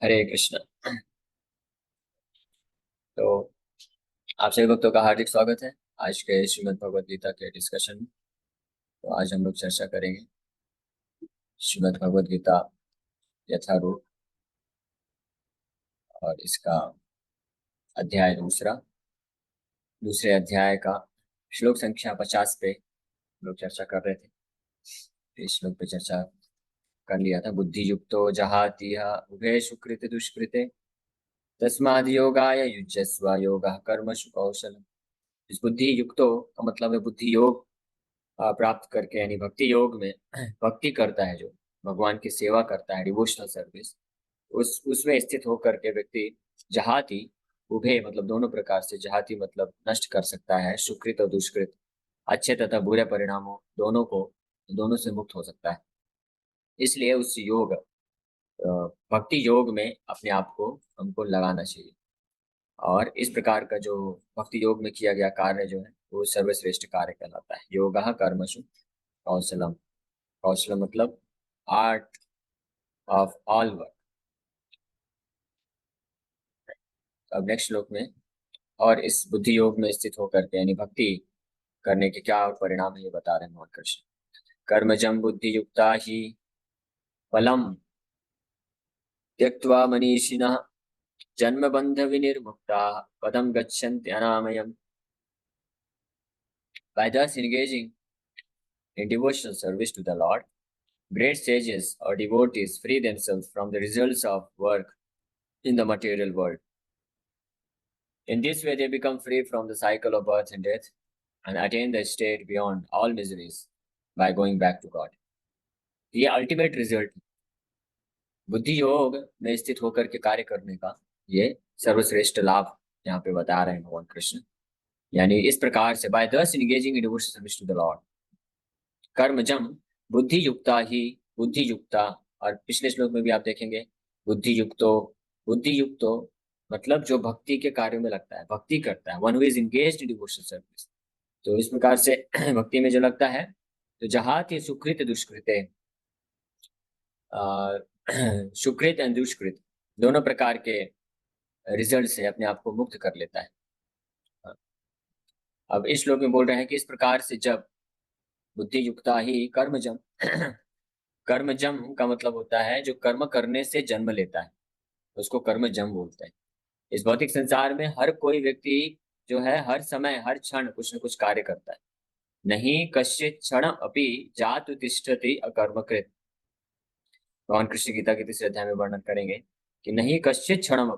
हरे कृष्ण। तो आप सभी भक्तों का हार्दिक स्वागत है आज के श्रीमद् भगवद गीता के डिस्कशन में। तो आज हम लोग चर्चा करेंगे श्रीमद् भगवद गीता यथारूप और इसका अध्याय दूसरे अध्याय का श्लोक संख्या 50 पे हम लोग चर्चा कर रहे थे। तो इस श्लोक पे चर्चा कर लिया था। बुद्धि युक्तो जहाति उभे सुकृत दुष्कृते तस्माद् योगाय युज्यस्व योगः कर्मसु कौशलम्। इस बुद्धि युक्तो का मतलब है बुद्धि योग प्राप्त करके, यानी भक्ति योग में भक्ति करता है, जो भगवान की सेवा करता है, डिवोशनल सर्विस, उसमें स्थित होकर के व्यक्ति जहाति उभय मतलब दोनों प्रकार से, जहाति मतलब नष्ट कर सकता है, सुकृत और दुष्कृत, अच्छे तथा बुरे परिणामों दोनों से मुक्त हो सकता है। इसलिए उस योग भक्ति योग में अपने आप को हमको लगाना चाहिए। और इस प्रकार का जो भक्ति योग में किया गया कार्य जो है वो सर्वश्रेष्ठ कार्य कहलाता है। योगः कर्मसु कौशलम। कौशलम मतलब आर्ट ऑफ ऑल वर्क। अब नेक्स्ट श्लोक में, और इस बुद्धि योग में स्थित होकर के यानी भक्ति करने के क्या परिणाम है ये बता रहे हैं भगवान कृष्ण। कर्मजम बुद्धि युक्ता ही फलम त्यक्त्वा मनीषिणः जन्म बंध विनिर्मुक्ता पदम गच्छन्ति अनामयम्। By thus engaging in devotional service to the Lord, great sages or devotees free themselves from the results of work in the material world. In this way, they become free from the cycle of birth and death and attain the state beyond all miseries by going back to God. ये ultimate result बुद्धि योग में स्थित होकर के कार्य करने का, ये सर्वश्रेष्ठ लाभ यहाँ पे बता रहे हैं भगवान कृष्ण। यानी इस प्रकार से by this engaging in devotional service to the lord, कर्मजम बुद्धि युक्ता ही, बुद्धि युक्ता, और पिछले श्लोक में भी आप देखेंगे बुद्धि युक्तो मतलब जो भक्ति के कार्यों में लगता है, भक्ति करता है, one who is engaged in devotional service. तो इस प्रकार से भक्ति में जो लगता है, तो जहात ये सुकृत दुष्कृत सुकृत एंड दुष्कृत दोनों प्रकार के रिजल्ट से अपने आप को मुक्त कर लेता है। अब इस श्लोक में बोल रहे हैं कि इस प्रकार से जब बुद्धि युक्ता ही कर्मजम कर्मजम का मतलब होता है जो कर्म करने से जन्म लेता है, उसको कर्मजम बोलते हैं। इस भौतिक संसार में हर कोई व्यक्ति जो है हर समय हर क्षण कुछ न कुछ कार्य करता है। नहीं कश्चित क्षण अपि जातु तिष्ठति अकर्मकृत। भगवान कृष्ण गीता के तीसरे अध्याय में वर्णन करेंगे कि नहीं कश्चित क्षणम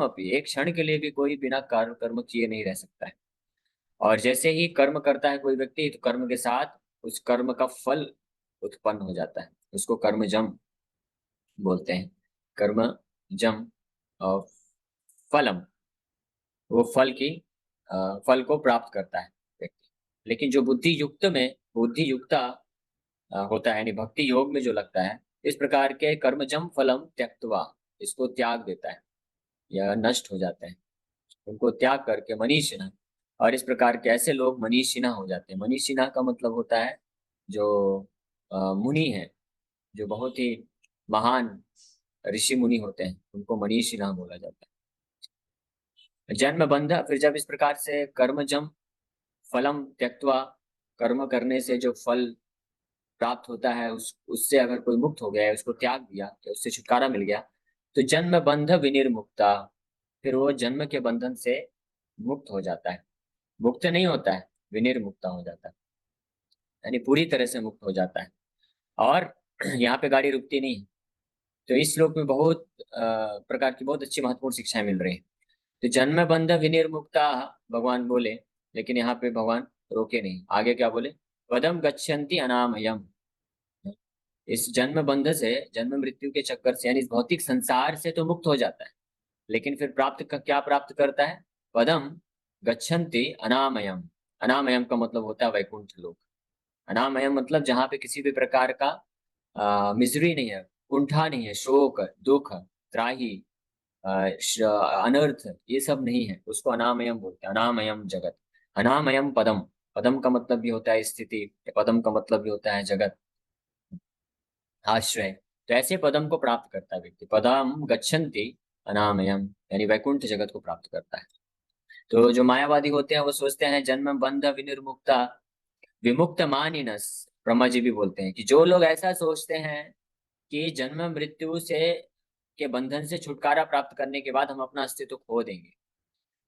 अपि एक क्षण के लिए भी कोई बिना कर्म किए नहीं रह सकता है। और जैसे ही कर्म करता है कोई व्यक्ति, तो कर्म के साथ उस कर्म का फल उत्पन्न हो जाता है, उसको कर्मजम बोलते हैं। कर्मजम और फलम, वो फल को प्राप्त करता है व्यक्ति। लेकिन जो बुद्धि युक्ता होता है, यानी भक्ति योग में जो लगता है, इस प्रकार के कर्मजम फलम त्यक्त्वा, इसको त्याग देता है या नष्ट हो जाते हैं, उनको त्याग करके मनीषिणा। और इस प्रकार के ऐसे लोग मनीषिणा हो जाते हैं। मनीषिणा का मतलब होता है जो मुनि है, जो बहुत ही महान ऋषि मुनि होते हैं, उनको मनीषिणा बोला जाता है। जन्म बंध, फिर जब इस प्रकार से कर्मजम फलम त्यक्त्वा, कर्म करने से जो फल प्राप्त होता है उससे अगर कोई मुक्त हो गया है, उसको त्याग दिया या उससे छुटकारा मिल गया, तो जन्म बंध विनिर्मुक्ता, फिर वो जन्म के बंधन से मुक्त हो जाता है। मुक्त नहीं होता है, विनिर्मुक्ता हो जाता है, यानी पूरी तरह से मुक्त हो जाता है। और यहाँ पे गाड़ी रुकती नहीं। तो इस श्लोक में बहुत प्रकार की बहुत अच्छी महत्वपूर्ण शिक्षाएं मिल रही है। तो जन्म बंध विनिर्मुक्ता भगवान बोले, लेकिन यहाँ पे भगवान रोके नहीं, आगे क्या बोले, पदम गच्छन्ति अनामयम। इस जन्म बंध से, जन्म मृत्यु के चक्कर से, यानी इस भौतिक संसार से तो मुक्त हो जाता है, लेकिन फिर क्या प्राप्त करता है, पदम गच्छन्ति अनामयम। अनामयम का मतलब होता है वैकुंठ लोक। अनामयम मतलब जहाँ पे किसी भी प्रकार का मिजरी नहीं है, कुंठा नहीं है, शोक दुख त्राही अनर्थ, ये सब नहीं है, उसको अनामयम बोलते हैं। अनामयम जगत, अनामयम पदम। पदम का मतलब भी होता है स्थिति, पदम का मतलब भी होता है जगत, आश्रय। तो ऐसे पदम को प्राप्त करता है व्यक्ति, पदम गच्छन्ति अनामयम, यानी वैकुंठ जगत को प्राप्त करता है। तो जो मायावादी होते हैं वो सोचते हैं जन्म बंध विनिर्मुक्ता विमुक्त मानिनस, ब्रह्मा जी भी बोलते हैं कि जो लोग ऐसा सोचते हैं कि जन्म मृत्यु से के बंधन से छुटकारा प्राप्त करने के बाद हम अपना अस्तित्व खो देंगे,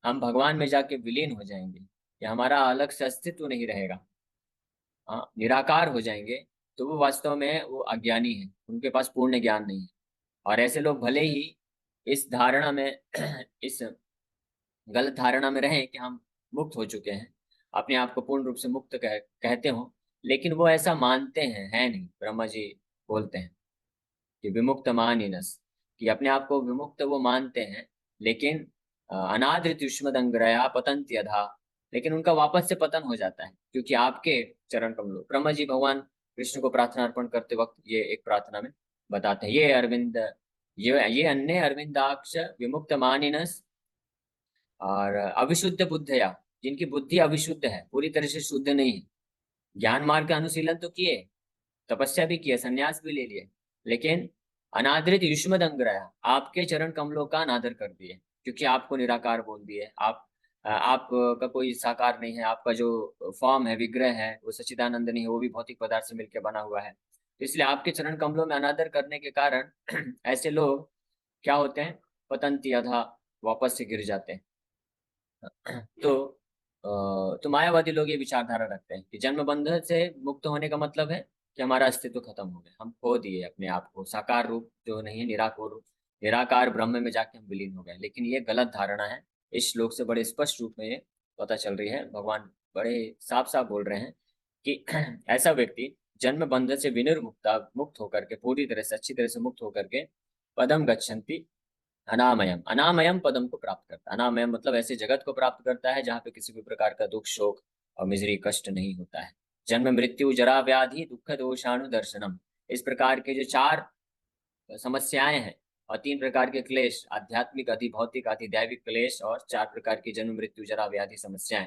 हम भगवान में जाके विलीन हो जाएंगे, या हमारा अलग से अस्तित्व नहीं रहेगा, हाँ निराकार हो जाएंगे, तो वो वास्तव में वो अज्ञानी है, उनके पास पूर्ण ज्ञान नहीं है। और ऐसे लोग भले ही इस धारणा में इस गलत धारणा में रहें कि हम मुक्त हो चुके हैं, अपने आप को पूर्ण रूप से मुक्त कहते हो, लेकिन वो ऐसा मानते हैं, है नहीं। ब्रह्मा जी बोलते हैं कि विमुक्त मानिनस, कि अपने आप को विमुक्त वो मानते हैं, लेकिन अनादृत युष्मदंग्रया पतंति अधा, लेकिन उनका वापस से पतन हो जाता है, क्योंकि आपके चरण कमलों, ब्रह्मा जी भगवान कृष्ण को प्रार्थना अर्पण करते वक्त ये एक प्रार्थना में बताते हैं, ये अरविंद, ये अन्य अरविंदाक्ष विमुक्त मानिनस और अविशुद्ध बुद्धया, जिनकी बुद्धि अविशुद्ध है, पूरी तरह से शुद्ध नहीं है, ज्ञान मार्ग का अनुशीलन तो किए, तपस्या भी किया, संन्यास भी ले लिए, लेकिन अनादरित युष्मद अंग्रह, आपके चरण कमलों का अनादर कर दिए, क्योंकि आपको निराकार बोल दिए, आप का कोई साकार नहीं है, आपका जो फॉर्म है, विग्रह है, वो सच्चिदानंद नहीं है, वो भी भौतिक पदार्थ से मिलकर बना हुआ है। तो इसलिए आपके चरण कमलों में अनादर करने के कारण ऐसे लोग क्या होते हैं, पतंती अधा, वापस से गिर जाते हैं। तो मायावादी लोग ये विचारधारा रखते हैं कि जन्म बंधन से मुक्त होने का मतलब है कि हमारा अस्तित्व खत्म हो गया, हम खो दिए अपने आप को, साकार रूप जो नहीं है, निराकार रूप, निराकार ब्रह्म में जाके हम विलीन हो गए। लेकिन ये गलत धारणा है, इस श्लोक से बड़े स्पष्ट रूप में ये पता चल रही है, भगवान बड़े साफ साफ बोल रहे हैं कि ऐसा व्यक्ति जन्म बंधन से विनिर्मुक्ता, मुक्त होकर के, पूरी तरह से अच्छी तरह से मुक्त होकर के, पदम गच्छन्ति अनामयम, अनामयम पदम को प्राप्त करता है। अनामयम मतलब ऐसे जगत को प्राप्त करता है जहाँ पे किसी भी प्रकार का दुख, शोक और मिजरी, कष्ट नहीं होता है। जन्म मृत्यु जरा व्याधि दुख दोषाणु दर्शनम, इस प्रकार के जो चार समस्याएं हैं और तीन प्रकार के क्लेश, आध्यात्मिक, अति भौतिक, अति दैविक क्लेश, और चार प्रकार की जन्म मृत्यु जरा व्याधि समस्याएं,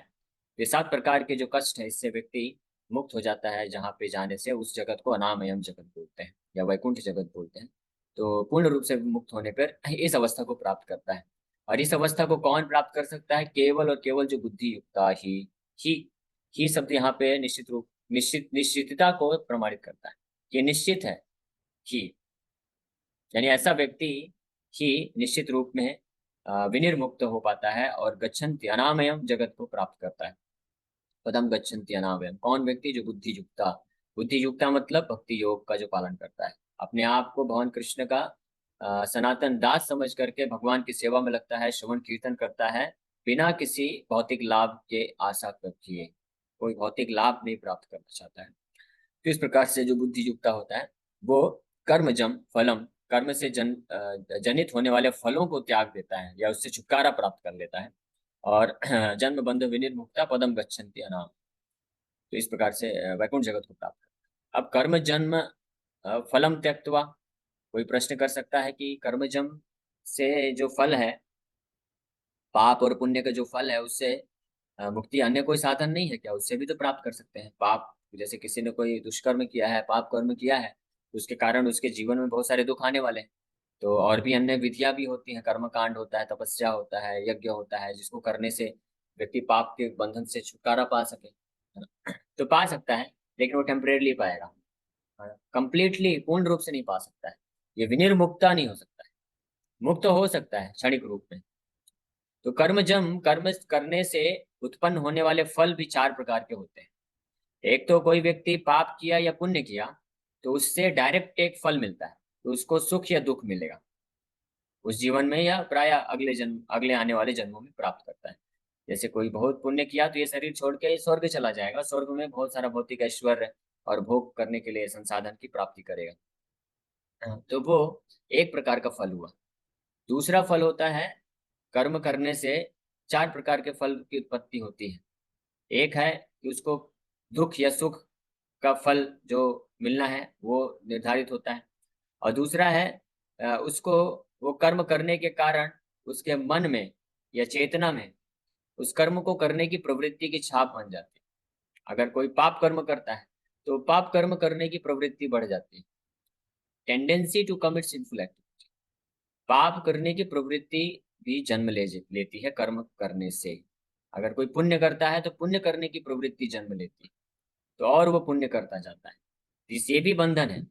ये सात प्रकार के जो कष्ट है, इससे व्यक्ति मुक्त हो जाता है, जहाँ पे जाने से उस जगत को अनामयम जगत बोलते हैं या वैकुंठ जगत बोलते हैं। तो पूर्ण रूप से मुक्त होने पर इस अवस्था को प्राप्त करता है। और इस अवस्था को कौन प्राप्त कर सकता है, केवल और केवल जो बुद्धि युक्ता ही ही शब्द यहाँ पे निश्चित रूप, निश्चितता को प्रमाणित करता है, ये निश्चित है ही, यानी ऐसा व्यक्ति ही निश्चित रूप में विनिर्मुक्त हो पाता है और गच्छन्ति अनामयम जगत को प्राप्त करता है। पदम गच्छन्ति अनामयम, कौन व्यक्ति, जो बुद्धि युक्ता, बुद्धि युक्ता मतलब भक्ति योग का जो पालन करता है, अपने आप को भगवान कृष्ण का सनातन दास समझ करके भगवान की सेवा में लगता है, श्रवण कीर्तन करता है, बिना किसी भौतिक लाभ के आशा कर किए, कोई भौतिक लाभ नहीं प्राप्त करना चाहता है। तो इस प्रकार से जो बुद्धि युक्ता होता है वो कर्मजम फलम, कर्म से जनित होने वाले फलों को त्याग देता है या उससे छुटकारा प्राप्त कर लेता है, और जन्म बंध विनिर्मुक्ता पदम गच्छन्ति अनाम, तो इस प्रकार से वैकुंठ जगत को प्राप्त करता है। अब कर्म जन्म फलम त्यक्तवा, कोई प्रश्न कर सकता है कि कर्मजम से जो फल है, पाप और पुण्य का जो फल है, उससे मुक्ति अन्य कोई साधन नहीं है क्या, उससे भी तो प्राप्त कर सकते हैं। पाप, जैसे किसी ने कोई दुष्कर्म किया है, पाप कर्म किया है, तो उसके कारण उसके जीवन में बहुत सारे दुख आने वाले हैं। तो और भी अन्य विधियां भी होती हैं, कर्म कांड होता है, तपस्या होता है, यज्ञ होता है, जिसको करने से व्यक्ति पाप के बंधन से छुटकारा पा सके, है ना? तो पा सकता है, लेकिन वो टेम्परेरली पाएगा, कंप्लीटली पूर्ण रूप से नहीं पा सकता है, ये विनिर्मुक्ता नहीं हो सकता है, मुक्त हो सकता है क्षणिक रूप में। तो कर्मजम, कर्म करने से उत्पन्न होने वाले फल भी चार प्रकार के होते हैं। एक तो कोई व्यक्ति पाप किया या पुण्य किया, तो उससे डायरेक्ट एक फल मिलता है, तो उसको सुख या दुख मिलेगा उस जीवन में, या प्राय अगले जन्म, अगले आने वाले जन्मों में प्राप्त करता है। जैसे कोई बहुत पुण्य किया तो ये शरीर छोड़ के स्वर्ग चला जाएगा, स्वर्ग में बहुत सारा भौतिक ऐश्वर्य और भोग करने के लिए संसाधन की प्राप्ति करेगा। तो वो एक प्रकार का फल हुआ। दूसरा फल होता है, कर्म करने से चार प्रकार के फल की उत्पत्ति होती है। एक है कि उसको दुख या सुख का फल जो मिलना है वो निर्धारित होता है, और दूसरा है उसको, वो कर्म करने के कारण उसके मन में या चेतना में उस कर्म को करने की प्रवृत्ति की छाप बन जाती है। अगर कोई पाप कर्म करता है तो पाप कर्म करने की प्रवृत्ति बढ़ जाती है, tendency to commit sinful activity, पाप करने की प्रवृत्ति भी जन्म लेती है कर्म करने से। अगर कोई पुण्य करता है तो पुण्य करने की प्रवृत्ति जन्म लेती है, तो और वो पुण्य करता जाता है। इससे भी बंधन है,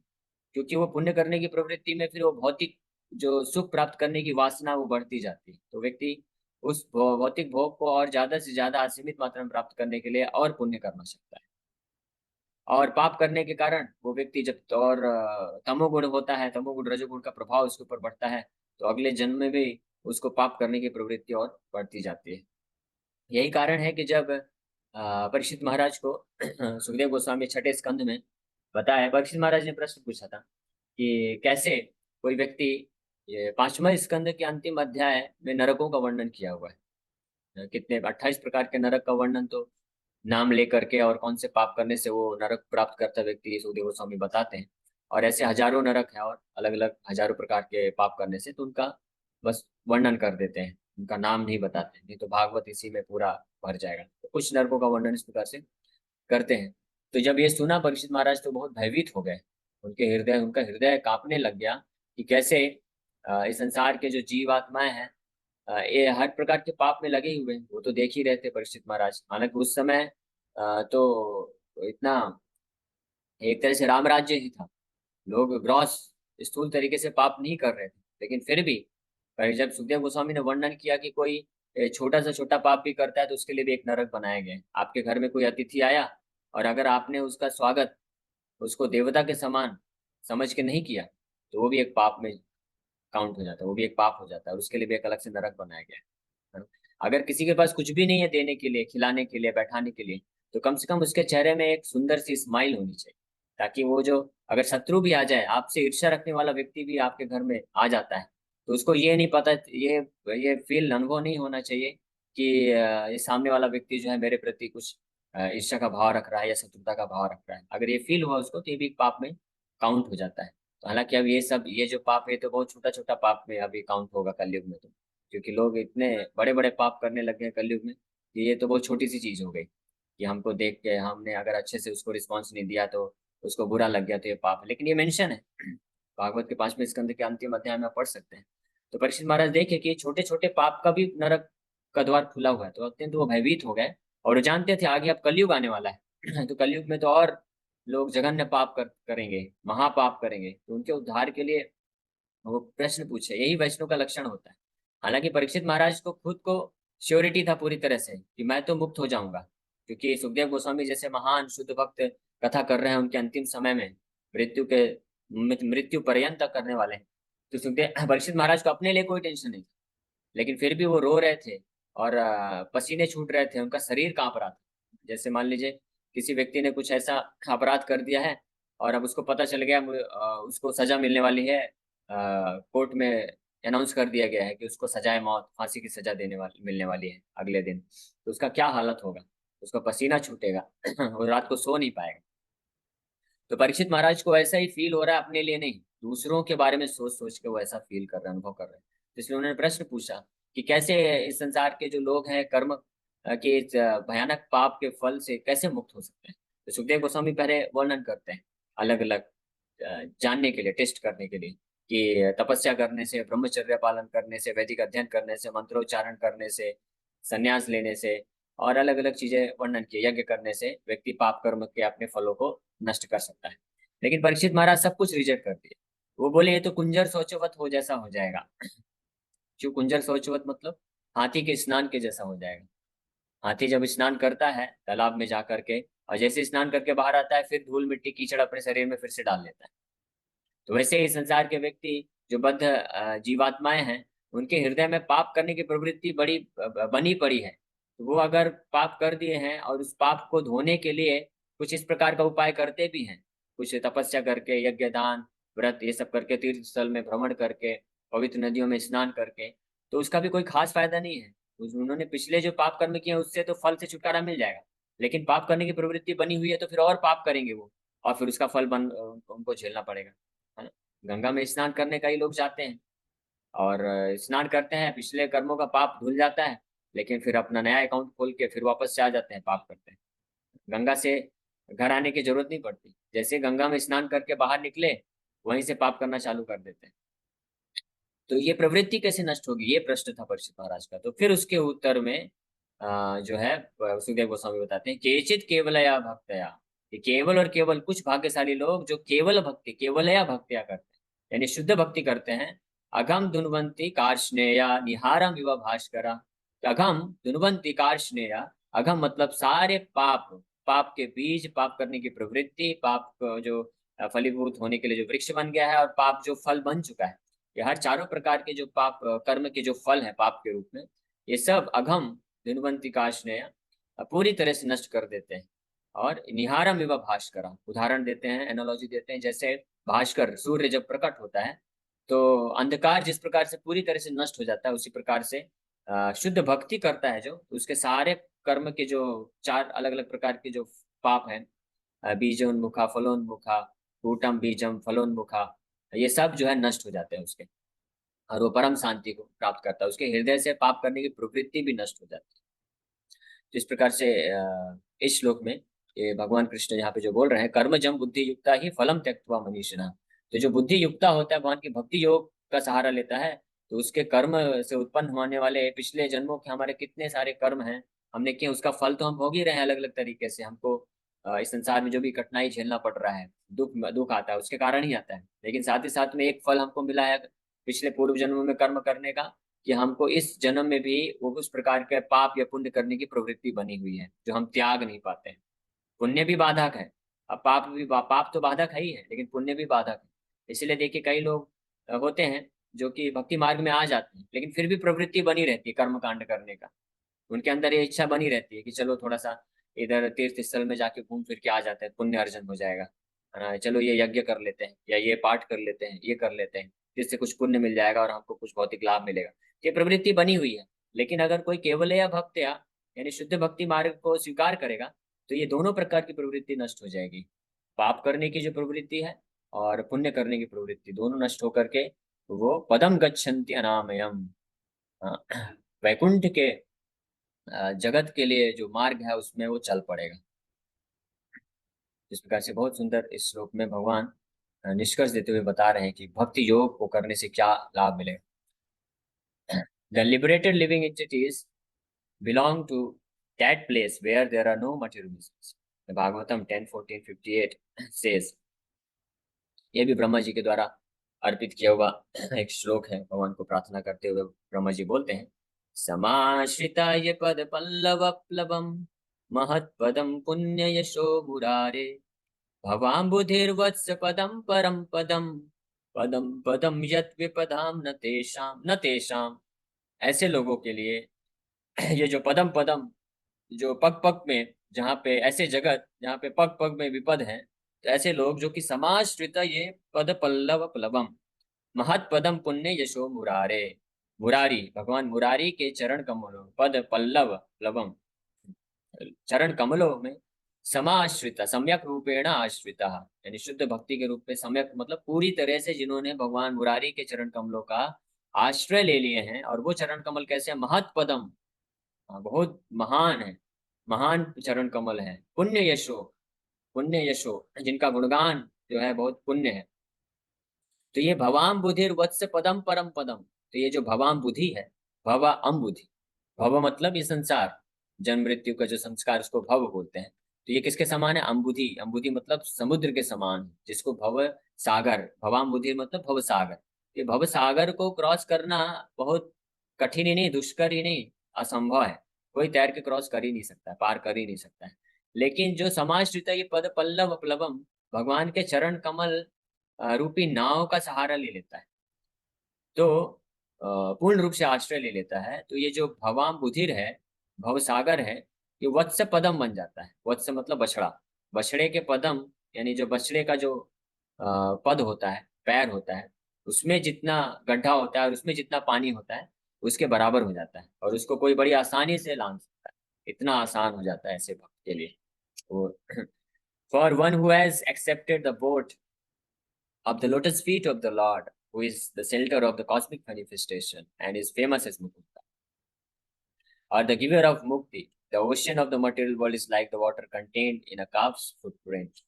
क्योंकि वो पुण्य करने की प्रवृत्ति में फिर वो भौतिक जो सुख प्राप्त करने की वासना वो बढ़ती जाती है, तो व्यक्ति उस भौतिक भोग को और ज्यादा से ज्यादा असीमित मात्रा में प्राप्त करने के लिए और पुण्य करना सकता है। और पाप करने के कारण वो व्यक्ति जब और तमोगुण होता है, तमोगुण रजोगुण का प्रभाव उसके ऊपर बढ़ता है, तो अगले जन्म में भी उसको पाप करने की प्रवृत्ति और बढ़ती जाती है। यही कारण है कि जब परीक्षित महाराज को सुखदेव गोस्वामी छठे स्कंद में बताया, परीक्षित महाराज ने प्रश्न पूछा था कि कैसे कोई व्यक्ति, ये पांचवा स्कंद के अंतिम अध्याय में नरकों का वर्णन किया हुआ है, कितने 28 प्रकार के नरक का वर्णन तो नाम लेकर के और कौन से पाप करने से वो नरक प्राप्त करता व्यक्ति सुखदेव गोस्वामी बताते हैं। और ऐसे हजारों नरक है और अलग अलग हजारों प्रकार के पाप करने से, तो उनका बस वर्णन कर देते हैं, उनका नाम नहीं बताते, नहीं तो भागवत इसी में पूरा भर जाएगा। तो कुछ नरकों का वर्णन इस प्रकार से करते हैं। तो जब ये सुना परीक्षित महाराज तो बहुत भयभीत हो गए, उनका हृदय कांपने लग गया कि कैसे इस संसार के जो जीवात्माएं हैं ये हर प्रकार के पाप में लगे हुए हैं। वो तो देख ही रहे थे परीक्षित महाराज, हालांकि उस समय तो इतना एक तरह से राम राज्य ही था, लोग ग्रॉस स्थूल तरीके से पाप नहीं कर रहे थे, लेकिन फिर भी जब सुखदेव गोस्वामी ने वर्णन किया कि कोई छोटा से छोटा पाप भी करता है तो उसके लिए भी एक नरक बनाया गया है। आपके घर में कोई अतिथि आया और अगर आपने उसका स्वागत उसको देवता के समान समझ के नहीं किया, तो वो भी एक पाप में काउंट हो जाता है, वो भी एक पाप हो जाता है, और उसके लिए भी एक अलग से नरक बनाया गया है। अगर किसी के पास कुछ भी नहीं है देने के लिए, खिलाने के लिए, बैठाने के लिए, तो कम से कम उसके चेहरे में एक सुंदर सी स्माइल होनी चाहिए, ताकि वो जो अगर शत्रु भी आ जाए, आपसे ईर्ष्या रखने वाला व्यक्ति भी आपके घर में आ जाता है, तो उसको ये नहीं पता, ये फील अनुभव नहीं होना चाहिए कि ये सामने वाला व्यक्ति जो है मेरे प्रति कुछ ईर्ष्या का भाव रख रहा है या शत्रुता का भाव रख रहा है। अगर ये फील हुआ उसको, तो ये भी पाप में काउंट हो जाता है। तो हालांकि अब ये जो पाप है तो बहुत छोटा छोटा पाप में अभी काउंट होगा कलयुग में, तो क्योंकि लोग इतने बड़े बड़े पाप करने लगे हैं कलयुग में कि ये तो बहुत छोटी सी चीज हो गई कि हमको देख के हमने अगर अच्छे से उसको रिस्पॉन्स नहीं दिया तो उसको बुरा लग गया, तो ये पाप है। लेकिन ये मेंशन है भागवत के 5वें स्कंद के अंतिम अध्याय में पढ़ सकते हैं। तो परीक्षित महाराज देखे कि छोटे छोटे पाप का भी नरक का द्वार खुला हुआ है, तो अत्यंत वो भयभीत हो गए और वो जानते थे आगे अब कलयुग आने वाला है तो कलयुग में तो और लोग जघन्य पाप करेंगे, महापाप करेंगे, तो उनके उद्धार के लिए वो प्रश्न पूछे। यही वैष्णव का लक्षण होता है। हालांकि परीक्षित महाराज को खुद को श्योरिटी था पूरी तरह से कि मैं तो मुक्त हो जाऊंगा, क्योंकि सुखदेव गोस्वामी जैसे महान शुद्ध भक्त कथा कर रहे हैं उनके अंतिम समय में, मृत्यु के मृत्यु पर्यंत तक करने वाले हैं। तो सुखदेव परीक्षित महाराज को अपने लिए कोई टेंशन नहीं था, लेकिन फिर भी वो रो रहे थे और पसीने छूट रहे थे, उनका शरीर कांप रहा था। जैसे मान लीजिए किसी व्यक्ति ने कुछ ऐसा अपराध कर दिया है और अब उसको पता चल गया उसको सजा मिलने वाली है, कोर्ट में अनाउंस कर दिया गया है कि उसको सजाए मौत, फांसी की सजा मिलने वाली है अगले दिन, तो उसका क्या हालत होगा, उसका पसीना छूटेगा और रात को सो नहीं पाएगा। तो परीक्षित महाराज को ऐसा ही फील हो रहा है, अपने लिए नहीं, दूसरों के बारे में सोच सोच के वो ऐसा फील कर रहे हैं, अनुभव कर रहे हैं। तो इसलिए उन्होंने प्रश्न पूछा कि कैसे इस संसार के जो लोग हैं कर्म के इस भयानक पाप के फल से कैसे मुक्त हो सकते हैं। तो सुखदेव गोस्वामी पहले वर्णन करते हैं अलग अलग जानने के लिए, टेस्ट करने के लिए, कि तपस्या करने से, ब्रह्मचर्य पालन करने से, वैदिक अध्ययन करने से, मंत्रोच्चारण करने से, संन्यास लेने से और अलग अलग चीजें वर्णन किए, यज्ञ करने से व्यक्ति पाप कर्म के अपने फलों को नष्ट कर सकता है। लेकिन परीक्षित महाराज सब कुछ रिजेक्ट कर दिए। वो बोले ये तो कुंजर सोचवत हो जैसा हो जाएगा। जो कुंजर सोचवत मतलब हाथी के स्नान के जैसा हो जाएगा। हाथी जब स्नान करता है तालाब में जा करके, और जैसे स्नान करके बाहर आता है फिर धूल मिट्टी कीचड़ अपने शरीर में फिर से डाल लेता है। तो वैसे ही संसार के व्यक्ति जो बद्ध जीवात्माएं हैं, उनके हृदय में पाप करने की प्रवृत्ति बड़ी बनी पड़ी है। तो वो अगर पाप कर दिए हैं और उस पाप को धोने के लिए कुछ इस प्रकार का उपाय करते भी हैं, कुछ तपस्या करके, यज्ञ दान व्रत ये सब करके, तीर्थ स्थल में भ्रमण करके, पवित्र नदियों में स्नान करके, तो उसका भी कोई खास फायदा नहीं है। उन्होंने पिछले जो पाप कर्म किए उससे तो फल से छुटकारा मिल जाएगा, लेकिन पाप करने की प्रवृत्ति बनी हुई है तो फिर और पाप करेंगे वो, और फिर उसका फल उनको झेलना पड़ेगा, है ना। गंगा में स्नान करने का ही लोग जाते हैं और स्नान करते हैं, पिछले कर्मों का पाप धुल जाता है, लेकिन फिर अपना नया अकाउंट खोल के फिर वापस से आ जाते हैं, पाप करते हैं। गंगा से घर आने की जरूरत नहीं पड़ती, जैसे गंगा में स्नान करके बाहर निकले वहीं से पाप करना चालू कर देते हैं। तो ये प्रवृत्ति कैसे नष्ट होगी, ये प्रश्न था परीक्षित महाराज का। तो फिर उसके उत्तर में जो है सुखदेव गोस्वामी बताते हैं, केचित केवलया भक्तया, कि केवल और केवल कुछ भाग्यशाली लोग जो केवल भक्ति, केवलया भक्तिया करते हैं, यानी शुद्ध भक्ति करते हैं। अघम धुनवंती कार्ष्णेया निहारम इव भास्करा। अघम धुनवंती कार्ष्णेया, अघम मतलब सारे पाप, पाप के बीज, पाप करने की प्रवृत्ति, पाप जो फलीभूत होने के लिए जो वृक्ष बन गया है, और पाप जो फल बन चुका है, ये हर चारों प्रकार के जो पाप कर्म के जो फल है पाप के रूप में, ये सब अघम धुनवंती काष्णेय पूरी तरह से नष्ट कर देते हैं। और निहारम एवं भास्कर, उदाहरण देते हैं, एनालॉजी देते हैं, जैसे भास्कर सूर्य जब प्रकट होता है तो अंधकार जिस प्रकार से पूरी तरह से नष्ट हो जाता है, उसी प्रकार से शुद्ध भक्ति करता है जो, उसके सारे कर्म के जो चार अलग अलग प्रकार के जो पाप हैं, बीजोन्मुखा, फलोन्मुखा, कूटम बीजम फलोन्मुखा, ये सब जो है नष्ट हो जाते हैं उसके, और वो परम शांति को प्राप्त करता है। उसके हृदय से पाप करने की प्रवृत्ति भी नष्ट हो जाती है। तो इस प्रकार से इस श्लोक में ये भगवान कृष्ण यहाँ पे जो बोल रहे हैं, कर्मजम बुद्धि युक्ता ही फलम त्यक्त्वा मनीषिणः। तो जो बुद्धि युक्ता होता है, भगवान की भक्ति योग का सहारा लेता है, तो उसके कर्म से उत्पन्न होने वाले पिछले जन्मों के हमारे कितने सारे कर्म हैं हमने किए, उसका फल तो हम भोग ही रहे हैं अलग अलग तरीके से। हमको इस संसार में जो भी कठिनाई झेलना पड़ रहा है, दुख दुख आता है, उसके कारण ही आता है। लेकिन साथ ही साथ में एक फल हमको मिला है पिछले पूर्व जन्मों में कर्म करने का, कि हमको इस जन्म में भी वो उस प्रकार के पाप या पुण्य करने की प्रवृत्ति बनी हुई है जो हम त्याग नहीं पाते हैं। पुण्य भी बाधक है, अब पाप भी, पाप तो बाधक है ही है, लेकिन पुण्य भी बाधक है। इसलिए देखिए कई लोग होते हैं जो कि भक्ति मार्ग में आ जाते हैं, लेकिन फिर भी प्रवृत्ति बनी रहती है कर्म कांड करने का। उनके अंदर ये इच्छा बनी रहती है कि चलो थोड़ा सा इधर तीर्थ स्थल में जाके घूम फिर के आ जाते हैं, पुण्य अर्जन हो जाएगा, है ना, चलो ये यज्ञ कर लेते हैं, या ये पाठ कर लेते हैं, ये कर लेते हैं, जिससे कुछ पुण्य मिल जाएगा और हमको कुछ भौतिक लाभ मिलेगा। ये प्रवृत्ति बनी हुई है। लेकिन अगर कोई केवल या भक्त या यानी शुद्ध भक्ति मार्ग को स्वीकार करेगा, तो ये दोनों प्रकार की प्रवृत्ति नष्ट हो जाएगी। पाप करने की जो प्रवृत्ति है और पुण्य करने की प्रवृत्ति, दोनों नष्ट होकर के वो पदम गच्छन्ति अनामयम, वैकुंठ के जगत के लिए जो मार्ग है उसमें वो चल पड़ेगा। इस प्रकार से बहुत सुंदर इस श्लोक में भगवान निष्कर्ष देते हुए बता रहे हैं कि भक्ति योग को करने से क्या लाभ मिलेगा। The liberated living entities belong to that place where there are no materialisms. The Bhagavatam 10:14-58 says, ये भी ब्रह्मा जी के द्वारा अर्पित किया हुआ एक श्लोक है। भगवान को प्रार्थना करते हुए ब्रह्मा जी बोलते हैं, समाश्रिताय पद पल्लव प्लवम महत पदम पुण्य यशो मुरारे भवाम्बुधिर्वत्स पदम परम पदम पदम पदम यत् विपदाम न तेषाम। ऐसे लोगों के लिए ये जो पदम पदम, जो पग पग में, जहाँ पे ऐसे जगत जहाँ पे पग पग में विपद है, तो ऐसे लोग जो कि समाश्रित ये पद पल्लव प्लवम महत पदम पुण्य यशो मुरारे, मुरारी भगवान मुरारी के चरण कमलों, पद पल्लव प्लवम चरण कमलों में समाश्रित, सम्यक रूपेण आश्रित, यानी शुद्ध भक्ति के रूप में सम्यक मतलब पूरी तरह से जिन्होंने भगवान मुरारी के चरण कमलों का आश्रय ले लिए हैं। और वो चरण कमल कैसे है, महत पदम, बहुत महान है, महान चरण कमल है, पुण्य यशो, पुण्य यशो जिनका गुणगान जो है बहुत पुण्य है। तो ये भवाम बुधिर वत्स पदम परम पदम, तो ये जो भवाम बुद्धि है, भवा अम बुद्धि, भव मतलब ये संसार, जन्म मृत्यु का जो संस्कार उसको भव बोलते हैं। तो ये किसके समान है, अम्बुधि, अम्बुधि मतलब समुद्र के समान, जिसको भव सागर, भवाम बुद्धि मतलब भव सागर। ये भव सागर को क्रॉस करना बहुत कठिन ही नहीं, दुष्कर ही नहीं, असंभव है। कोई तैर के क्रॉस कर ही नहीं सकता, पार कर ही नहीं सकता है। लेकिन जो समाश्रित ये पद पल्लव प्लवम, भगवान के चरण कमल रूपी नाव का सहारा ले लेता है, तो पूर्ण रूप से आश्रय ले लेता है, तो ये जो भवाम बुधिर है, भव सागर है, ये वत्स पदम बन जाता है। वत्स मतलब बछड़ा, बछड़े के पदम यानी जो बछड़े का जो पद होता है, पैर होता है, उसमें जितना गड्ढा होता है और उसमें जितना पानी होता है उसके बराबर हो जाता है, और उसको कोई बड़ी आसानी से लांग सकता है, इतना आसान हो जाता है ऐसे भक्त के लिए। For one who has accepted the boat of the lotus feet of the Lord, who is the shelter of the cosmic manifestation and is famous as Mukunda, or the giver of Mukti. The ocean of the material world is like the water contained in a calf's footprint.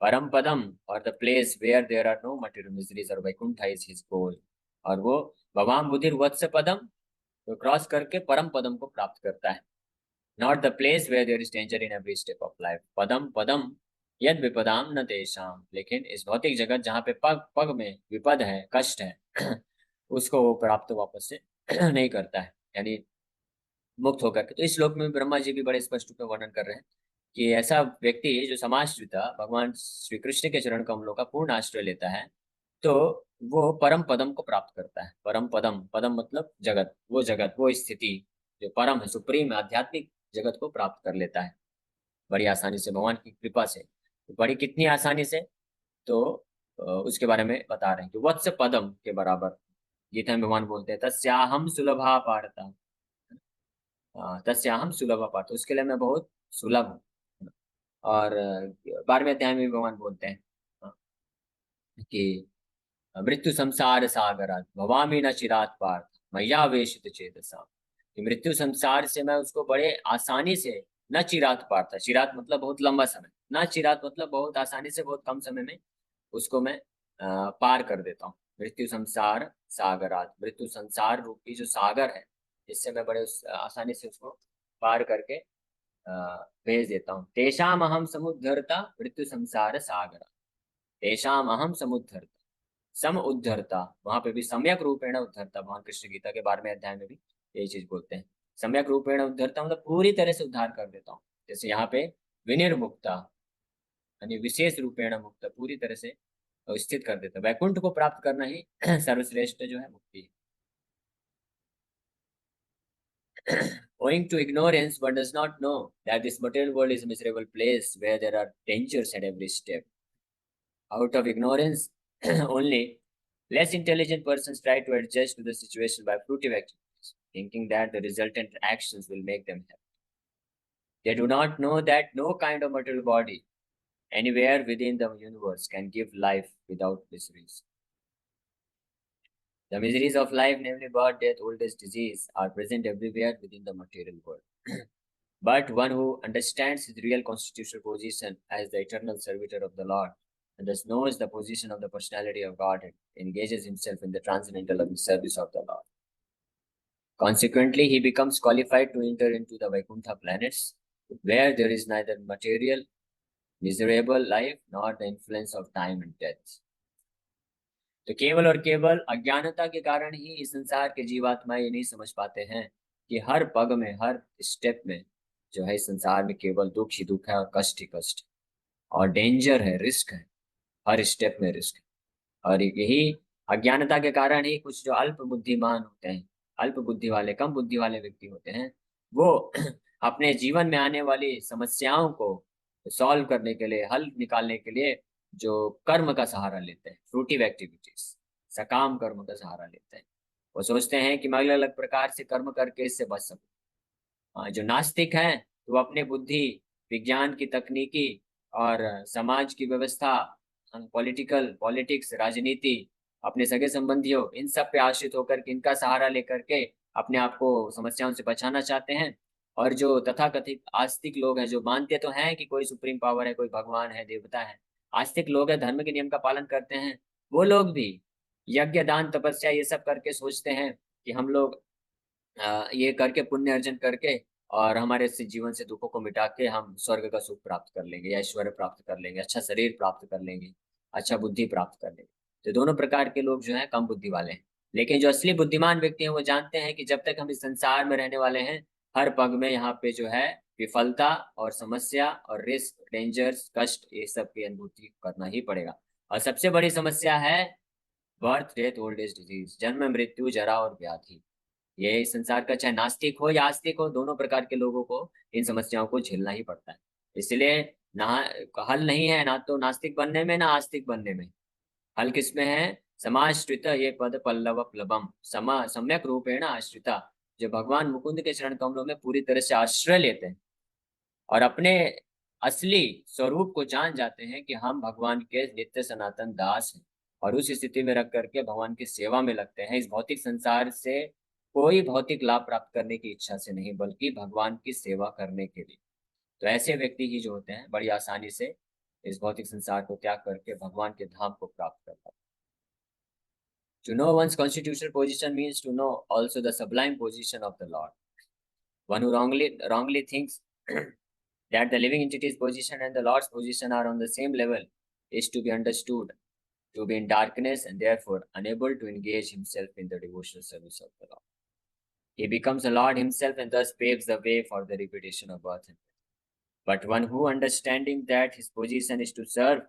परम पदम और the place where there are no material miseries और Vaikuntha is his goal. और वो भवाम बुधिर वत्स पदम को cross करके परम पदम को प्राप्त करता है। Not the place where there is danger in every step of life. पदम पदम यद विपदाम न तेषाम। लेकिन इस भौतिक जगत जहाँ पे पग पग में विपद है, कष्ट है, उसको वो प्राप्त वापस से नहीं करता है, यानी मुक्त होकर के। तो इस श्लोक में ब्रह्मा जी भी बड़े स्पष्ट रूप में वर्णन कर रहे हैं कि ऐसा व्यक्ति जो समाश्रिता भगवान श्री कृष्ण के चरण कमलों का पूर्ण आश्रय लेता है, तो वो परम पदम को प्राप्त करता है। परम पदम, पदम मतलब जगत वो स्थिति जो परम है, सुप्रीम आध्यात्मिक जगत को प्राप्त कर लेता है बड़ी आसानी से, भगवान की कृपा से। तो बड़ी कितनी आसानी से, तो उसके बारे में बता रहे हैं कि वत्स पदम के बराबर। गीता में भगवान बोलते हैं तस्याहम सुलभा पार्थ। तस्याहम सुलभ पार्थ, उसके लिए मैं बहुत सुलभ हूँ। और 12वें अध्याय में भी भगवान बोलते हैं कि मृत्यु संसार सागरात भवामी न चिरात पार्थ मैया वेशित चेतसा। कि मृत्यु संसार से मैं उसको बड़े आसानी से, न चिरात पार्थ, चिरात मतलब बहुत लंबा समय, न चिरात मतलब बहुत आसानी से, बहुत कम समय में उसको मैं पार कर देता हूँ। मृत्यु संसार सागरात, मृत्यु संसार रूपी जो सागर है, इससे मैं बड़े आसानी से उसको पार करके भेज देता हूँ। तेषाम अहम समुद्धरता मृत्यु संसार सागर। तेषाम अहम समुद्धरता, सम उद्धरता, वहां पे भी सम्यक रूपेण उद्धरता। भगवान कृष्ण गीता के 12वें अध्याय में भी यही चीज बोलते हैं। सम्यक रूपेण उद्धरता मतलब पूरी तरह से उद्धार कर देता हूँ। जैसे यहाँ पे विनिर्मुक्ता, यानी विशेष रूपेण मुक्त, पूरी तरह से स्थित कर देता है। वैकुंठ को प्राप्त करना ही सर्वश्रेष्ठ जो है मुक्ति है। Owing to ignorance, one does not know that this material world is a miserable place where there are dangers at every step. Out of ignorance, only less intelligent persons try to adjust to the situation by fruitive activities, thinking that the resultant actions will make them happy. They do not know that no kind of material body anywhere within the universe can give life without miseries. The miseries of life, namely birth, death, old age, disease, are present everywhere within the material world. But one who understands his real constitutional position as the eternal servitor of the Lord, and thus knows the position of the personality of Godhead, engages himself in the transcendental loving service of the Lord. Consequently, he becomes qualified to enter into the Vaikuntha planets, where there is neither material, miserable life nor the influence of time and death. तो केवल और केवल अज्ञानता के कारण ही इस संसार के जीवात्मा ये नहीं समझ पाते हैं कि हर पग में, हर स्टेप में जो है इस संसार में केवल दुख ही दुख है और कष्ट ही कष्ट है, और डेंजर है, रिस्क है, हर स्टेप में रिस्क है। और यही अज्ञानता के कारण ही कुछ जो अल्प बुद्धिमान होते हैं, अल्प बुद्धि वाले, कम बुद्धि वाले व्यक्ति होते हैं, वो अपने जीवन में आने वाली समस्याओं को सॉल्व करने के लिए, हल निकालने के लिए जो कर्म का सहारा लेते हैं, फ्रूटिव एक्टिविटीज, सकाम कर्म का सहारा लेते हैं। वो सोचते हैं कि मैं अलग अलग प्रकार से कर्म करके इससे बच सकूं। जो नास्तिक हैं, तो वो अपने बुद्धि, विज्ञान की तकनीकी और समाज की व्यवस्था, पॉलिटिक्स, राजनीति, अपने सगे संबंधियों, इन सब पे आश्रित होकर के, इनका सहारा लेकर के अपने आप को समस्याओं से बचाना चाहते हैं। और जो तथाकथित आस्तिक लोग हैं, जो मानते तो हैं कि कोई सुप्रीम पावर है, कोई भगवान है, देवता है, आस्तिक लोग हैं, धर्म के नियम का पालन करते हैं, वो लोग भी यज्ञ दान तपस्या ये सब करके सोचते हैं कि हम लोग ये करके, पुण्य अर्जन करके, और हमारे से जीवन से दुखों को मिटा के हम स्वर्ग का सुख प्राप्त कर लेंगे, या ऐश्वर्य प्राप्त कर लेंगे, अच्छा शरीर प्राप्त कर लेंगे, अच्छा बुद्धि प्राप्त कर लेंगे। तो दोनों प्रकार के लोग जो हैं कम बुद्धि वाले हैं। लेकिन जो असली बुद्धिमान व्यक्ति हैं वो जानते हैं कि जब तक हम इस संसार में रहने वाले हैं, हर पग में यहाँ पे जो है विफलता और समस्या और रिस्क, डेंजर्स, कष्ट, ये सब की अनुभूति करना ही पड़ेगा। और सबसे बड़ी समस्या है birth, death, old age, disease, जन्म, मृत्यु, जरा और व्याधि। ये इस संसार का चाहे नास्तिक हो या आस्तिक हो, दोनों प्रकार के लोगों को इन समस्याओं को झेलना ही पड़ता है। इसलिए ना हल नहीं है ना तो नास्तिक बनने में, ना आस्तिक बनने में। हल किसमें है? समाश्रित ये पद पल्लव प्लवम, समा सम्यक रूपेण आश्रिता, जो भगवान मुकुंद के चरण कमलों में पूरी तरह से आश्रय लेते हैं और अपने असली स्वरूप को जान जाते हैं कि हम भगवान के नित्य सनातन दास हैं, और उस स्थिति में रख करके भगवान की सेवा में लगते हैं। इस भौतिक संसार से कोई भौतिक लाभ प्राप्त करने की इच्छा से नहीं, बल्कि भगवान की सेवा करने के लिए। तो ऐसे व्यक्ति ही जो होते हैं बड़ी आसानी से इस भौतिक संसार को त्याग करके भगवान के धाम को प्राप्त करता है। To know one's constitutional position means to know also the sublime position of the Lord. One who wrongly thinks that the living entity's position and the Lord's position are on the same level is to be understood to be in darkness and therefore unable to engage himself in the devotional service of the Lord. He becomes the Lord himself and thus paves the way for the repetition of birth and death. But one who, understanding that his position is to serve,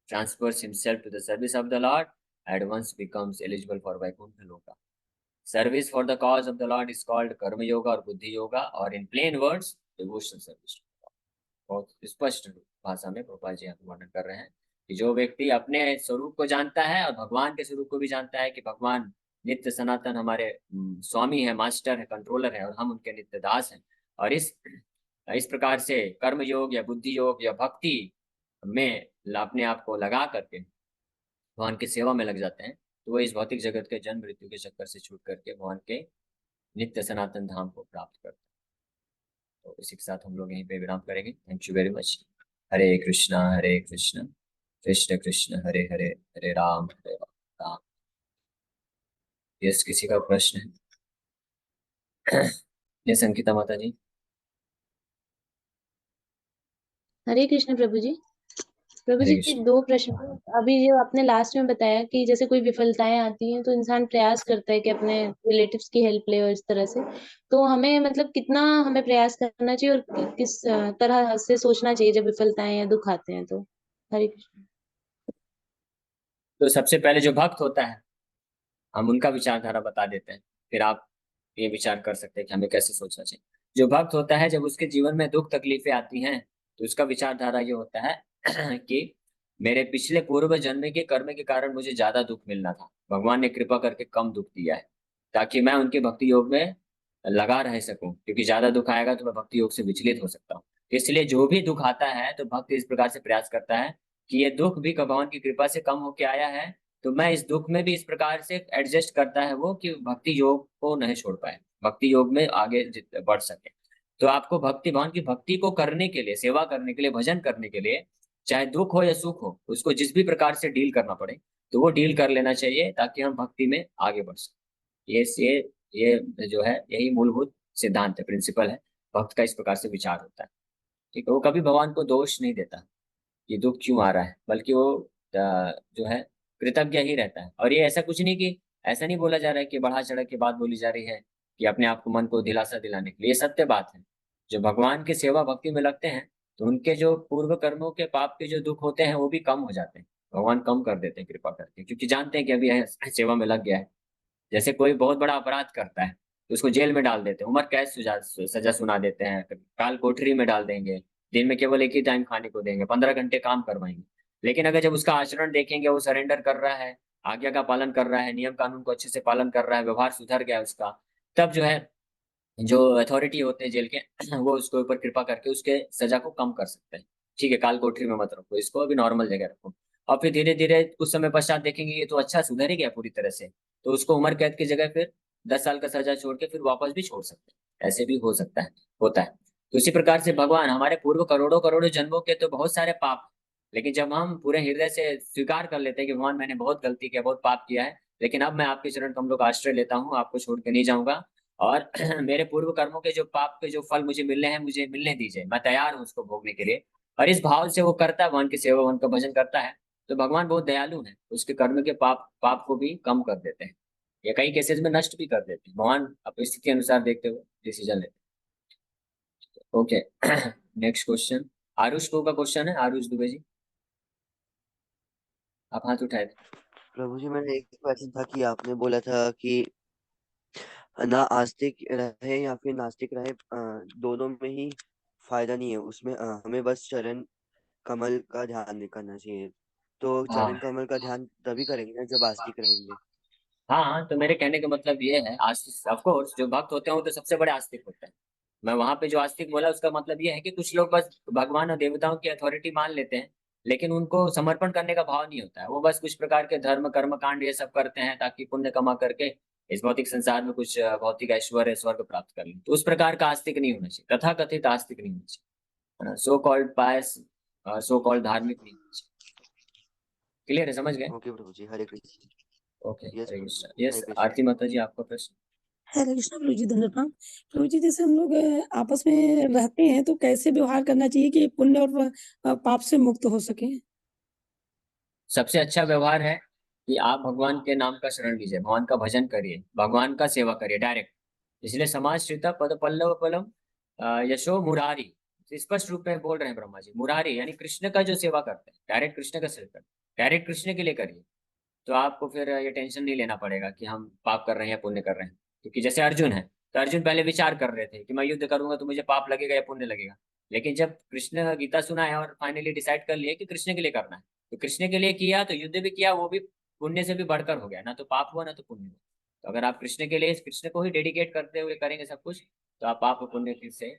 transfers himself to the service of the Lord, at once becomes eligible for Vaikuntha Loka. Service for the cause of the Lord is called Karma Yoga or Buddhi Yoga, or in plain words, devotional service. बहुत स्पष्ट भाषा में गोपाल जी यहाँ पे वर्णन कर रहे हैं कि जो व्यक्ति अपने स्वरूप को जानता है और भगवान के स्वरूप को भी जानता है कि भगवान नित्य सनातन हमारे स्वामी है, मास्टर है, कंट्रोलर है और हम उनके नित्य दास हैं, और इस प्रकार से कर्म योग या बुद्धि योग या भक्ति में अपने आप को लगा करके भगवान की सेवा में लग जाते हैं, तो वो इस भौतिक जगत के जन्म मृत्यु के चक्कर से छूट करके भगवान के नित्य सनातन धाम को प्राप्त करते हैं। तो इसी के साथ हम लोग यहीं पे विराम करेंगे। Thank you very much. Hare Krishna Krishna Krishna Hare Hare, Hare Ram Ram. Yes, किसी का प्रश्न है? ये संगीता माता जी। हरे कृष्ण प्रभु जी। प्रभु हरे जी, कृष्ण। 2 प्रश्न। अभी जो आपने लास्ट में बताया कि जैसे कोई विफलताएं आती हैं तो इंसान प्रयास करता है कि अपने रिलेटिव्स की हेल्प ले और इस तरह से, तो हमें मतलब कितना हमें प्रयास करना चाहिए और किस तरह से सोचना चाहिए जब विफलताएं या दुख आते हैं तो? हरे कृष्ण। तो सबसे पहले जो भक्त होता है हम उनका विचारधारा बता देते हैं, फिर आप ये विचार कर सकते हैं कि हमें कैसे सोचना चाहिए। जो भक्त होता है जब उसके जीवन में दुख तकलीफें आती हैं तो उसका विचारधारा ये होता है कि मेरे पिछले पूर्व जन्म के कर्म के कारण मुझे ज्यादा दुख मिलना था, भगवान ने कृपा करके कम दुख दिया है ताकि मैं उनके भक्ति योग में लगा रह सकूं, क्योंकि ज्यादा दुख आएगा तो मैं भक्ति योग से विचलित हो सकता हूँ। इसलिए जो भी दुख आता है तो भक्त इस प्रकार से प्रयास करता है कि ये दुख भी भगवान की कृपा से कम होके आया है, तो मैं इस दुख में भी इस प्रकार से एडजस्ट करता है वो कि भक्ति योग को नहीं छोड़ पाए, भक्ति योग में आगे बढ़ सके। तो आपको भक्ति भगवान की भक्ति को करने के लिए, सेवा करने के लिए, भजन करने के लिए, चाहे दुख हो या सुख हो, उसको जिस भी प्रकार से डील करना पड़े तो वो डील कर लेना चाहिए ताकि हम भक्ति में आगे बढ़ सकें। ये जो है यही मूलभूत सिद्धांत है, प्रिंसिपल है। भक्त का इस प्रकार से विचार होता है। ठीक है, वो कभी भगवान को दोष नहीं देता ये दुख क्यों आ रहा है, बल्कि वो जो है कृतज्ञ ही रहता है। और ये ऐसा कुछ नहीं कि ऐसा नहीं बोला जा रहा है कि बढ़ा चढ़ा के बात बोली जा रही है कि अपने आप को, मन को दिलासा दिलाने के लिए, ये सत्य बात है। जो भगवान की सेवा भक्ति में लगते हैं तो उनके जो पूर्व कर्मों के पाप के जो दुख होते हैं वो भी कम हो जाते हैं, भगवान कम कर देते हैं कृपा करके, क्योंकि जानते हैं कि अभी सेवा में लग गया है। जैसे कोई बहुत बड़ा अपराध करता है तो उसको जेल में डाल देते हैं, उम्र कैद सजा सुना देते हैं, काल कोठरी में डाल देंगे, दिन में केवल एक ही टाइम खाने को देंगे, 15 घंटे काम करवाएंगे। लेकिन अगर जब उसका आचरण देखेंगे, वो सरेंडर कर रहा है, आज्ञा का पालन कर रहा है, नियम कानून को अच्छे से पालन कर रहा है, व्यवहार सुधर गया है उसका, तब जो है जो अथॉरिटी होते हैं जेल के वो उसके ऊपर कृपा करके उसके सजा को कम कर सकते हैं। ठीक है, काल कोठरी में मत रखो इसको, अभी नॉर्मल जगह रखो। और फिर धीरे धीरे कुछ समय पश्चात देखेंगे ये तो अच्छा सुधर ही गया पूरी तरह से, तो उसको उम्र कैद की जगह फिर 10 साल का सजा छोड़ के फिर वापस भी छोड़ सकते हैं। ऐसे भी हो सकता है, होता है। तो इसी प्रकार से भगवान हमारे पूर्व करोड़ों करोड़ों जन्मों के तो बहुत सारे पाप, लेकिन जब हम पूरे हृदय से स्वीकार कर लेते हैं कि भगवान मैंने बहुत गलती किया, बहुत पाप किया है, लेकिन अब मैं आपके चरण कमलों का आश्रय लेता हूँ, आपको छोड़ के नहीं जाऊंगा, और मेरे पूर्व कर्मों के जो पाप के जो फल मुझे मिलने हैं मुझे मिलने दीजिए, मैं तैयार हूँ उसको भोगने के लिए। और इस भाव से वो करता है, भगवान की सेवा, भगवान का भजन करता है, तो भगवान बहुत दयालु है, उसके कर्म के पाप पाप को भी कम कर देते हैं, या कई केसेस में नष्ट भी कर देते हैं। भगवान अपनी स्थिति अनुसार देखते हुए डिसीजन लेते हैं। ओके, नेक्स्ट क्वेश्चन आरुष को का क्वेश्चन है। आरुष दुबे जी, आप हाथ उठाए थे। प्रभु जी, मैंने एक क्वेश्चन था कि आपने बोला था कि ना आस्तिक रहे या फिर नास्तिक रहे, दोनों में ही फायदा नहीं है उसमें, हमें बस चरण कमल का ध्यान करना चाहिए। तो चरण हाँ कमल का ध्यान तभी करेंगे ना जब आस्तिक रहेंगे। हाँ हाँ, तो मेरे कहने का मतलब ये है, आस्तिक ऑफ कोर्स जो भक्त होते हैं वो तो सबसे बड़े आस्तिक होते हैं। मैं वहां पे जो आस्तिक बोला उसका मतलब ये है कि कुछ लोग बस भगवान और देवताओं की अथॉरिटी मान लेते हैं, लेकिन उनको समर्पण करने का भाव नहीं होता है। वो बस कुछ प्रकार के धर्म कर्म कांड ये सब करते हैं ताकि पुण्य कमा करके इस भौतिक संसार में कुछ भौतिक ऐश्वर्य स्वर्ग प्राप्त कर लें। तो उस प्रकार का आस्तिक नहीं होना चाहिए, तथाकथित आस्तिक नहीं होना चाहिए, है ना, सो कॉल्ड पायस सो कॉल्ड धार्मिक नहीं होना चाहिए। क्लियर है, समझ गए? ओके प्रभु जी, हरे कृष्ण। ओके, यस हरे प्रभु कृष्ण। जी, यस, हरे कृष्ण। आरती माता जी, आपका प्रश्न। हरे कृष्ण प्रभु जी, धन्यवाद। प्रभु जी, जैसे हम लोग आपस में रहते हैं तो कैसे व्यवहार करना चाहिए कि पुण्य और पाप से मुक्त हो सके? सबसे अच्छा व्यवहार है कि आप भगवान के नाम का शरण लीजिए, भगवान का भजन करिए, भगवान का सेवा करिए डायरेक्ट। इसलिए समाज श्रिता पद पल्लव पलम यशो मुरारी, स्पष्ट रूप में बोल रहे हैं ब्रह्मा जी। मुरारी यानी कृष्ण का जो सेवा करते हैं, डायरेक्ट कृष्ण का सेवा करते हैं, डायरेक्ट कृष्ण के लिए करिए। तो आपको फिर ये टेंशन नहीं लेना पड़ेगा कि हम पाप कर रहे हैं या पुण्य कर रहे हैं। क्योंकि जैसे अर्जुन है, तो अर्जुन पहले विचार कर रहे थे कि मैं युद्ध करूंगा तो मुझे पाप लगेगा या पुण्य लगेगा। लेकिन जब कृष्ण गीता सुना है और फाइनली डिसाइड कर लिया कि कृष्ण के लिए करना है, तो कृष्ण के लिए किया तो युद्ध भी किया, वो भी पुण्य से भी बढ़कर हो गया, ना तो पाप हुआ ना तो पुण्य हुआ। तो अगर आप कृष्ण के लिए कृष्ण को ही डेडिकेट करते हुए करेंगे सब कुछ, तो आप पाप और पुण्य से